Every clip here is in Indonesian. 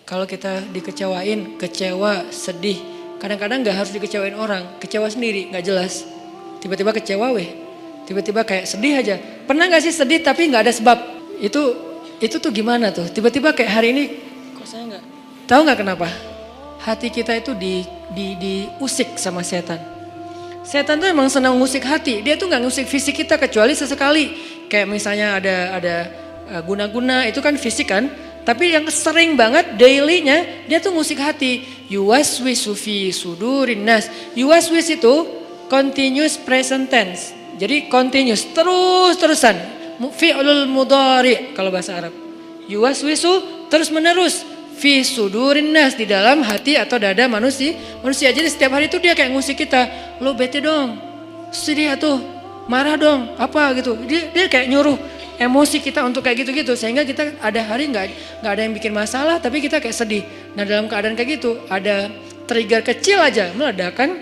Kalau kita dikecewain, kecewa, sedih. Kadang-kadang gak harus dikecewain orang, kecewa sendiri, gak jelas. Tiba-tiba kecewa tiba-tiba kayak sedih aja. Pernah gak sih sedih tapi gak ada sebab? Itu tuh gimana tuh? Tiba-tiba kayak hari ini, kok saya gak? Tahu gak kenapa? Hati kita itu diusik sama setan. Setan tuh emang senang ngusik hati, dia tuh gak ngusik fisik kita kecuali sesekali. Kayak misalnya ada guna-guna, itu kan fisik kan? Tapi yang sering banget dailynya dia tuh ngusik hati. Yuwaswisu fi sudurin nas. Yuwaswis itu continuous present tense. Jadi continuous, terus-terusan. Fi'lul mudhari kalau bahasa Arab. Yuwaswisu terus menerus. Fi sudurin nas, di dalam hati atau dada manusia. Jadi setiap hari itu dia kayak ngusik kita. Lo bete dong, sedih tuh, marah dong, apa gitu. Dia kayak nyuruh emosi kita untuk kayak gitu-gitu, sehingga kita ada hari nggak ada yang bikin masalah tapi kita kayak sedih. Nah dalam keadaan kayak gitu ada trigger kecil aja meledakan.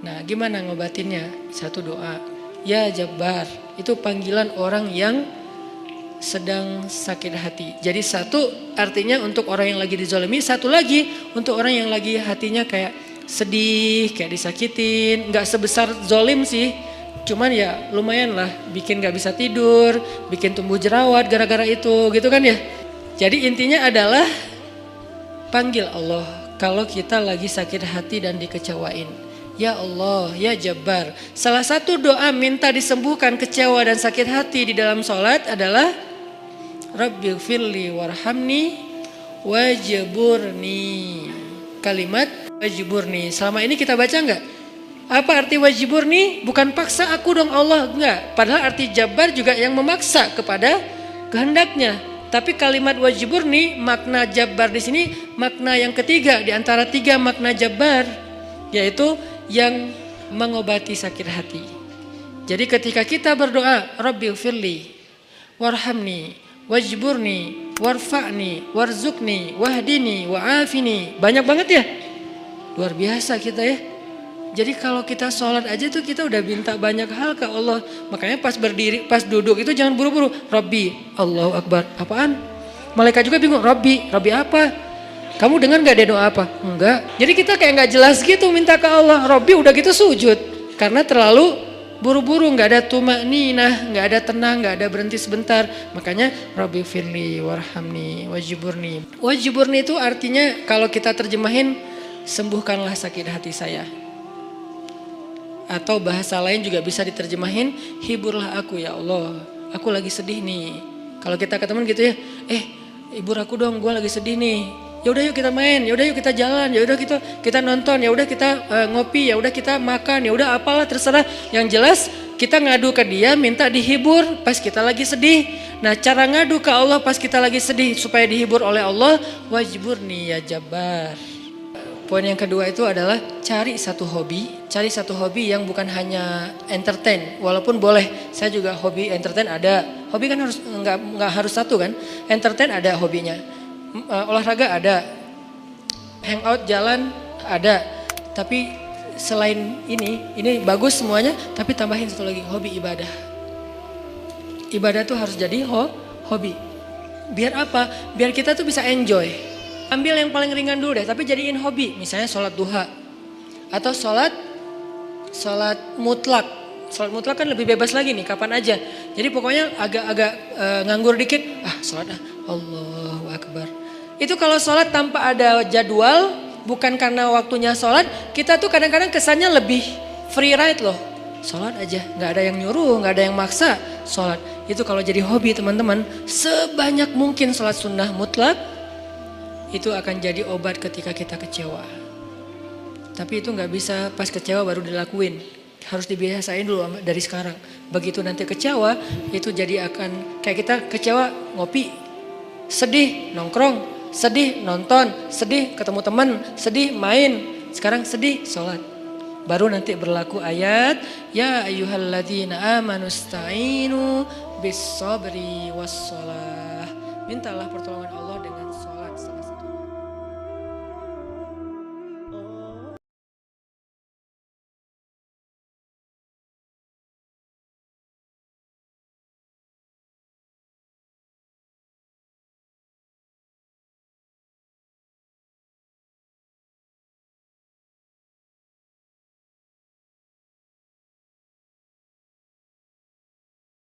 Nah gimana ngobatinnya? Satu doa, ya Jabbar, itu panggilan orang yang sedang sakit hati. Jadi satu artinya untuk orang yang lagi dizalimi, satu lagi untuk orang yang lagi hatinya kayak sedih, kayak disakitin. Nggak sebesar zolim sih, cuman ya lumayan lah, bikin gak bisa tidur, bikin tumbuh jerawat gara-gara itu gitu kan ya. Jadi intinya adalah panggil Allah kalau kita lagi sakit hati dan dikecewain. Ya Allah, ya Jabbar. Salah satu doa minta disembuhkan kecewa dan sakit hati di dalam sholat adalah Rabbighfirli warhamni wajburni. Kalimat wajburni selama ini kita baca enggak? Apa arti wajiburni? Bukan paksa aku dong Allah, enggak. Padahal arti Jabbar juga yang memaksa kepada kehendaknya. Tapi kalimat wajiburni, makna Jabbar di sini makna yang ketiga di antara tiga makna Jabbar, yaitu yang mengobati sakit hati. Jadi ketika kita berdoa, Rabbighfirli warhamni wajburni warfa'ni warzuqni wahdini wa'afini, banyak banget ya. Luar biasa kita ya. Jadi kalau kita sholat aja tuh kita udah minta banyak hal ke Allah. Makanya pas berdiri, pas duduk itu jangan buru-buru. Rabbi, Allahu Akbar. Apaan? Malaikat juga bingung. Rabbi apa? Kamu dengar gak dia doa apa? Enggak. Jadi kita kayak gak jelas gitu minta ke Allah. Rabbi udah gitu sujud. Karena terlalu buru-buru, gak ada tumakninah, gak ada tenang, gak ada berhenti sebentar. Makanya Rabbi firli warhamni wajiburni. Wajiburni itu artinya kalau kita terjemahin, sembuhkanlah sakit hati saya. Atau bahasa lain juga bisa diterjemahin, hiburlah aku ya Allah, aku lagi sedih nih. Kalau kita ke teman gitu ya, hibur aku dong, gue lagi sedih nih. Ya udah yuk kita main, ya udah yuk kita jalan, ya udah kita nonton, ya udah kita ngopi, ya udah kita makan, ya udah apalah terserah. Yang jelas kita ngadu ke dia, minta dihibur pas kita lagi sedih. Nah cara ngadu ke Allah pas kita lagi sedih supaya dihibur oleh Allah, wajiburni ya Jabbar. Poin yang kedua itu adalah cari satu hobi yang bukan hanya entertain. Walaupun boleh, saya juga hobi entertain ada. Hobi kan harus nggak harus satu kan. Entertain ada hobinya, olahraga ada, hangout jalan ada. Tapi selain ini bagus semuanya. Tapi tambahin satu lagi, hobi ibadah. Ibadah tuh harus jadi hobi. Biar apa? Biar kita tuh bisa enjoy. Ambil yang paling ringan dulu deh, tapi jadiin hobi. Misalnya sholat duha. Atau sholat mutlak. Sholat mutlak kan lebih bebas lagi nih, kapan aja. Jadi pokoknya agak nganggur dikit. Sholat Allahu Akbar. Itu kalau sholat tanpa ada jadwal, bukan karena waktunya sholat. Kita tuh kadang-kadang kesannya lebih free ride loh. Sholat aja, gak ada yang nyuruh, gak ada yang maksa. Sholat, itu kalau jadi hobi teman-teman. Sebanyak mungkin sholat sunnah mutlak. Itu akan jadi obat ketika kita kecewa. Tapi itu gak bisa pas kecewa baru dilakuin. Harus dibiasain dulu dari sekarang. Begitu nanti kecewa, itu jadi akan kayak kita kecewa ngopi. Sedih nongkrong, sedih nonton, sedih ketemu teman, sedih main. Sekarang sedih sholat. Baru nanti berlaku ayat, ya ayyuhalladzina amanusta'inu bis sabri was shalah. Mintalah pertolongan Allah.